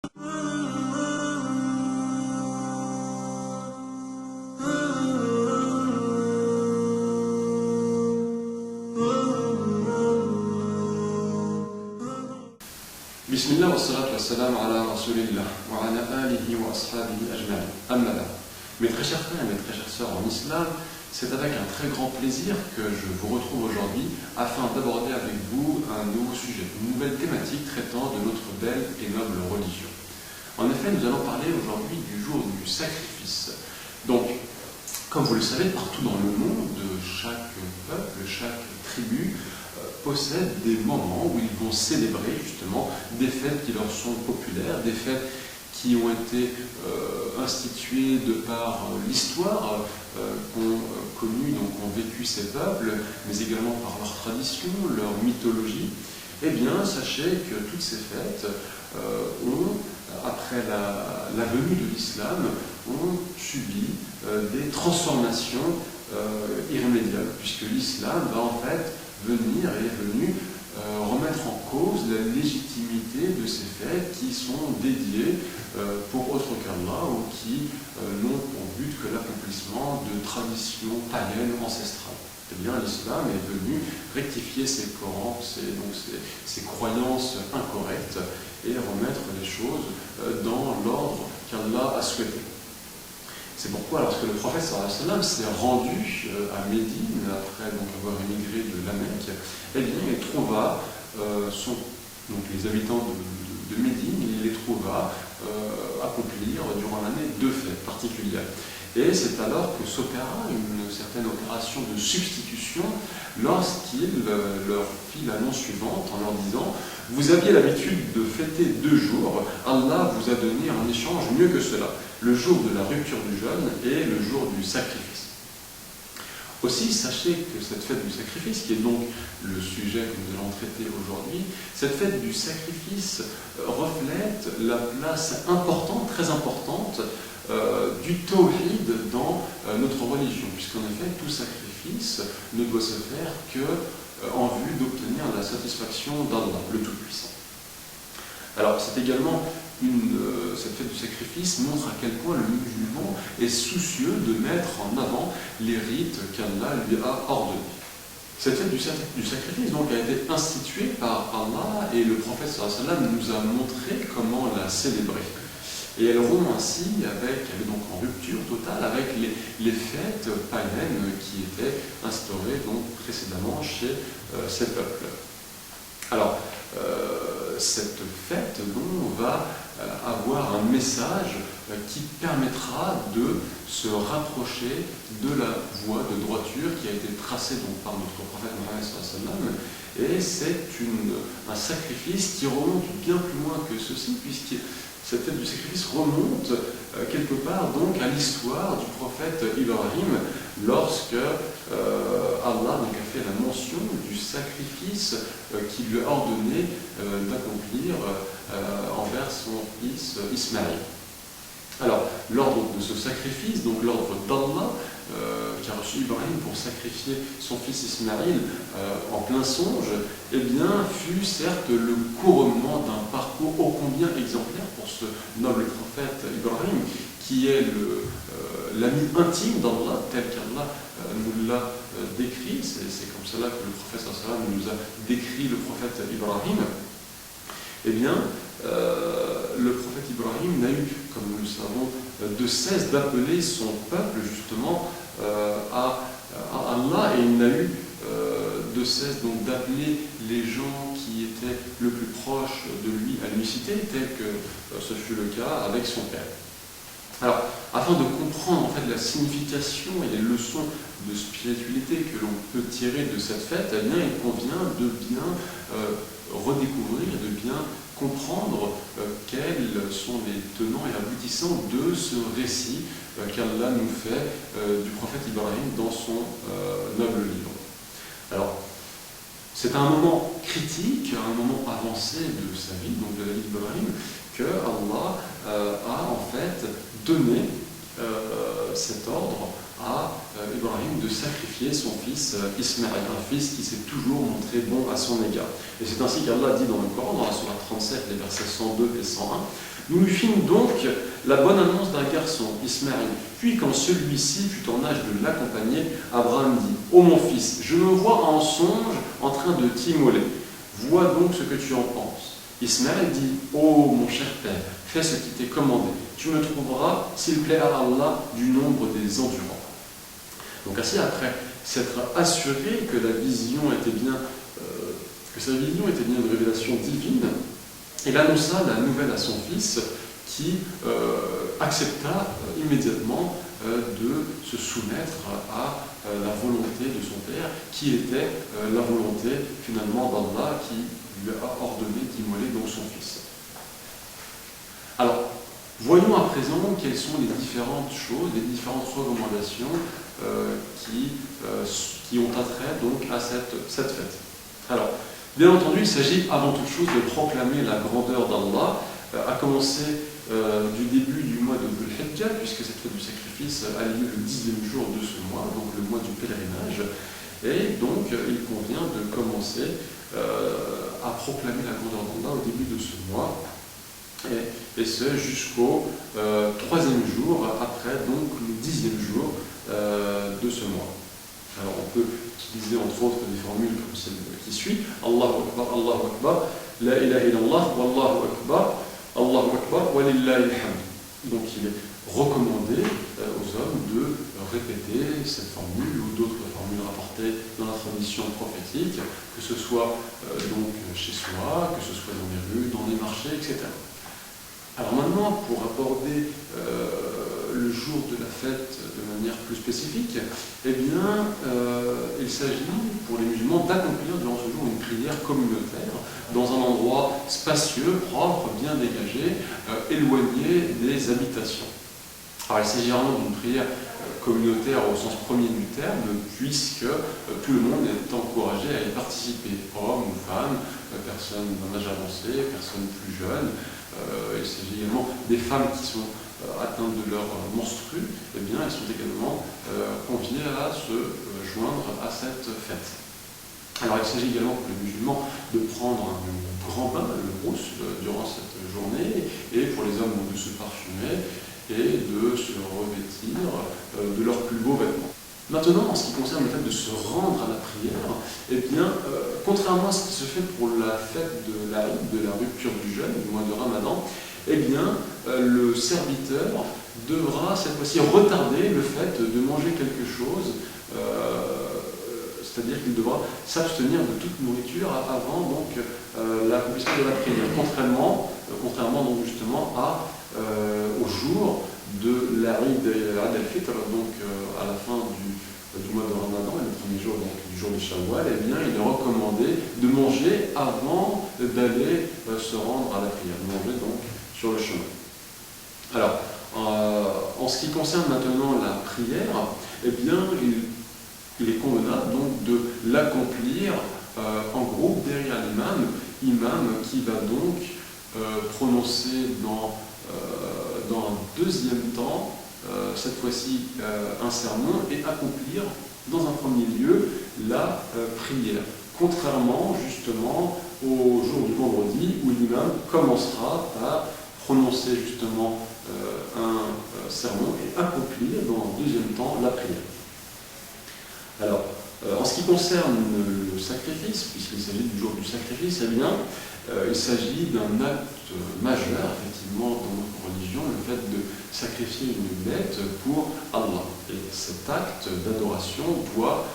Bismillah wa salatu wa salam ala rasulillah wa ala alihi wa ashabihi ajma'in. Amma ba'd. Mes très chers frères et mes très chères sœurs en islam, c'est avec un très grand plaisir que je vous retrouve aujourd'hui afin d'aborder avec vous un nouveau sujet, une nouvelle thématique traitant de notre belle et noble religion. En effet, nous allons parler aujourd'hui du jour du sacrifice. Donc, comme vous le savez, partout dans le monde, chaque peuple, chaque tribu possède des moments où ils vont célébrer justement des fêtes qui leur sont populaires, des fêtes qui ont été instituées de par l'histoire qu'ont connue, donc qu'ont vécu ces peuples, mais également par leur tradition, leur mythologie. Eh bien, sachez que toutes ces fêtes ont, après la venue de l'islam, ont subi des transformations irrémédiables, puisque l'islam va en fait est venu remettre en cause la légitimité de ces fêtes qui sont dédiées pour autre qu'Allah ou qui n'ont pour but que l'accomplissement de traditions païennes ancestrales. Eh bien, l'islam est venu rectifier ces croyances incorrectes et remettre les choses dans l'ordre qu'Allah a souhaité. C'est pourquoi, lorsque le prophète sallallahu alayhi wa sallam s'est rendu à Médine, après avoir émigré de la Mecque, eh bien, il trouva les habitants de Médine, il les trouva accomplir durant l'année deux fêtes particulières. Et c'est alors que s'opéra une certaine opération de substitution lorsqu'il leur fit l'annonce suivante en leur disant « Vous aviez l'habitude de fêter 2 jours, Allah vous a donné en échange mieux que cela, le jour de la rupture du jeûne et le jour du sacrifice. » Aussi, sachez que cette fête du sacrifice, qui est donc le sujet que nous allons traiter aujourd'hui, cette fête du sacrifice reflète la place importante, très importante, du tawhid dans notre religion, puisqu'en effet, tout sacrifice ne doit se faire qu'en vue d'obtenir la satisfaction d'Allah, le Tout-Puissant. Alors, c'est également cette fête du sacrifice montre à quel point le musulman est soucieux de mettre en avant les rites qu'Allah lui a ordonnés. Cette fête du sacrifice donc, a été instituée par Allah et le prophète sallallahu alayhi wa sallam nous a montré comment la célébrer. Et elle rompt ainsi elle est donc en rupture totale avec les fêtes païennes qui étaient instaurées donc précédemment chez ces peuples. Alors, cette fête va avoir un message qui permettra de se rapprocher de la voie de droiture qui a été tracée donc, par notre prophète Mohammed sallallahu alayhi wa sallam. Et c'est un sacrifice qui remonte bien plus loin que ceci, puisque cette fête du sacrifice remonte quelque part donc à l'histoire du prophète Ibrahim lorsque Allah donc, a fait la mention du sacrifice qu'il lui a ordonné d'accomplir envers son fils Ismaël. Alors, l'ordre de ce sacrifice, donc l'ordre d'Allah, qu'a reçu Ibrahim pour sacrifier son fils Ismaël en plein songe, eh bien, fut certes le couronnement d'un parcours ô combien exemplaire pour ce noble prophète Ibrahim, qui est l'ami intime d'Allah, tel qu'Allah nous l'a décrit. C'est comme cela que le prophète sallallahu alayhi wa sallam nous a décrit le prophète Ibrahim. Eh bien, le prophète Ibrahim n'a eu, comme nous le savons, de cesse d'appeler son peuple justement à Allah, et il n'a eu de cesse donc d'appeler les gens qui étaient le plus proches de lui à l'unicité, tel que ce fut le cas avec son père. Alors, afin de comprendre en fait la signification et les leçons de spiritualité que l'on peut tirer de cette fête, eh bien, il convient de bien redécouvrir, de bien comprendre quels sont les tenants et aboutissants de ce récit qu'Allah nous fait du prophète Ibrahim dans son noble livre. Alors, c'est à un moment critique, à un moment avancé de sa vie, donc de la vie d'Ibrahim, que Allah a en fait donné cet ordre à Ibrahim de sacrifier son fils Ismaël, un fils qui s'est toujours montré bon à son égard. Et c'est ainsi qu'Allah dit dans le Coran, dans la sourate 37, les versets 102 et 101, « Nous lui fîmes donc la bonne annonce d'un garçon, Ismaël. Puis quand celui-ci fut en âge de l'accompagner, Abraham dit, « Ô mon fils, je me vois en songe en train de t'immoler. Vois donc ce que tu en penses. » Ismaël dit, « Ô mon cher père, fais ce qui t'est commandé. Tu me trouveras, s'il plaît à Allah, du nombre des endurants. » Donc ainsi, après s'être assuré que sa vision était bien une révélation divine, il annonça la nouvelle à son fils qui accepta immédiatement de se soumettre à la volonté de son père, qui était la volonté finalement d'Allah qui lui a ordonné d'immoler donc son fils. Alors, voyons à présent quelles sont les différentes choses, les différentes recommandations qui ont attrait donc à cette fête. Alors, bien entendu, il s'agit avant toute chose de proclamer la grandeur d'Allah, à commencer du début du mois de Dhul Hijjah, puisque cette fête du sacrifice a lieu le 10e jour de ce mois, donc le mois du pèlerinage. Et donc, il convient de commencer à proclamer la grandeur d'Allah au début de ce mois, et ce jusqu'au 3e jour, après donc le 10e jour de ce mois. Alors on peut utiliser entre autres des formules comme celle qui suit, Allahu Akbar, La ilaha illallah, Wallahu Akbar, Walillahi alhamd. Donc il est recommandé aux hommes de répéter cette formule ou d'autres formules rapportées dans la tradition prophétique, que ce soit donc chez soi, que ce soit dans les rues, dans les marchés, etc. Alors maintenant, pour aborder le jour de la fête de manière plus spécifique, eh bien, il s'agit pour les musulmans d'accomplir durant ce jour une prière communautaire dans un endroit spacieux, propre, bien dégagé, éloigné des habitations. Alors il s'agit vraiment d'une prière communautaire au sens premier du terme, puisque tout le monde est encouragé à y participer, hommes ou femmes, personnes d'un âge avancé, personnes plus jeunes. Il s'agit également des femmes qui sont atteintes de leur menstru, eh bien elles sont également conviées à se joindre à cette fête. Alors il s'agit également pour les musulmans de prendre un grand bain, le rousse, durant cette journée, et pour les hommes de se parfumer et de se revêtir de leurs plus beaux vêtements. Maintenant, en ce qui concerne le fait de se rendre à la prière, eh bien, contrairement à ce qui se fait pour la fête de l'Aïd, de la rupture du jeûne, du mois de Ramadan, eh bien, le serviteur devra cette fois-ci retarder le fait de manger quelque chose, c'est-à-dire qu'il devra s'abstenir de toute nourriture avant donc l'accomplissement de la prière, contrairement donc justement au jour de l'Aïd al-Fitr, donc à la fin du mois de Ramadan, et le premier jour donc, du jour de Shawwal, eh bien, il est recommandé de manger avant d'aller se rendre à la prière, de manger donc sur le chemin. Alors, en ce qui concerne maintenant la prière, eh bien, il est convenable donc de l'accomplir en groupe derrière l'imam qui va donc prononcer dans un deuxième temps, cette fois-ci un sermon, et accomplir dans un premier lieu la prière. Contrairement justement au jour du vendredi où l'imam commencera par prononcer justement un sermon et accomplir dans un deuxième temps la prière. Alors, en ce qui concerne le sacrifice, puisqu'il s'agit du jour du sacrifice, eh bien, il s'agit d'un acte majeur, effectivement, dans notre religion, le fait de sacrifier une bête pour Allah. Et cet acte d'adoration doit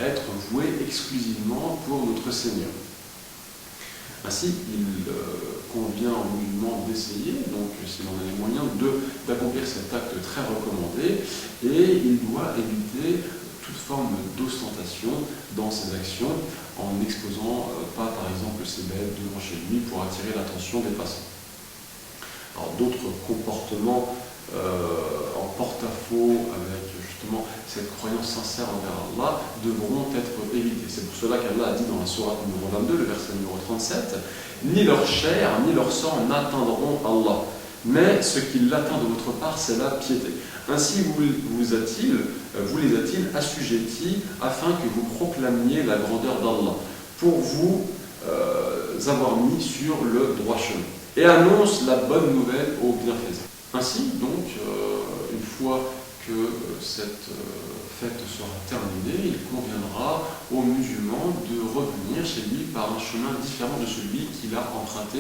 être voué exclusivement pour notre Seigneur. Ainsi, il convient aux musulmans d'essayer, donc s'il en a les moyens, d'accomplir cet acte très recommandé, et il doit éviter toute forme d'ostentation dans ses actions, en n'exposant pas, par exemple, ses bêtes devant chez lui pour attirer l'attention des passants. Alors, d'autres comportements en porte-à-faux avec justement cette croyance sincère envers Allah devront être évités. C'est pour cela qu'Allah a dit dans la sourate numéro 22, le verset numéro 37, « Ni leur chair, ni leur sang n'atteindront Allah. mais ce qui l'atteint de votre part, c'est la piété. Ainsi vous les a-t-il assujettis afin que vous proclamiez la grandeur d'Allah, pour vous avoir mis sur le droit chemin, et annonce la bonne nouvelle aux bienfaisants. Ainsi, donc, une fois que cette fête sera terminée, il conviendra aux musulmans de revenir chez lui par un chemin différent de celui qu'il a emprunté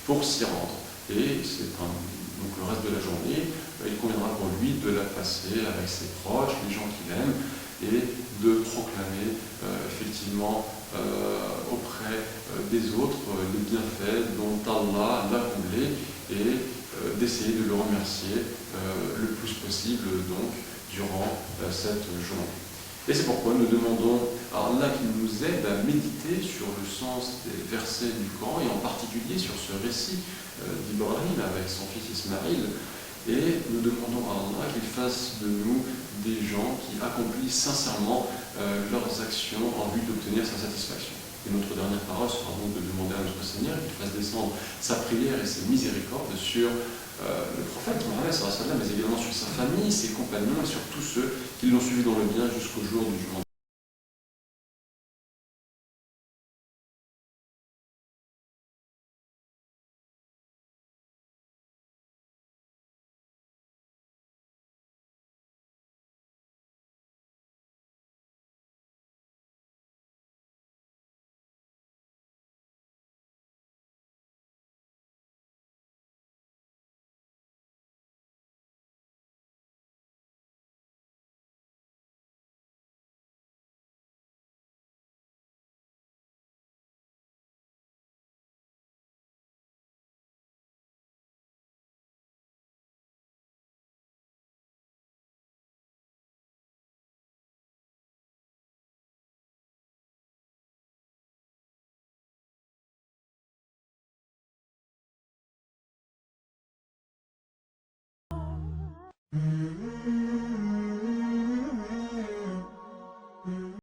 pour s'y rendre. Et donc le reste de la journée, il conviendra pour lui de la passer avec ses proches, les gens qu'il aime, et de proclamer effectivement auprès des autres les bienfaits dont Allah l'a comblé, et d'essayer de le remercier le plus possible donc durant cette journée. Et c'est pourquoi nous demandons à Allah qu'il nous aide à méditer sur le sens des versets du Coran, et en particulier sur ce récit d'Ibrahim avec son fils Ismaïl. Et nous demandons à Allah qu'il fasse de nous des gens qui accomplissent sincèrement leurs actions en vue d'obtenir sa satisfaction. Et notre dernière parole sera donc de demander à notre Seigneur qu'il fasse descendre sa prière et ses miséricordes sur le prophète Mohammed, mais également sur sa famille, ses compagnons et sur tous ceux qui l'ont suivi dans le bien jusqu'au jour du jugement.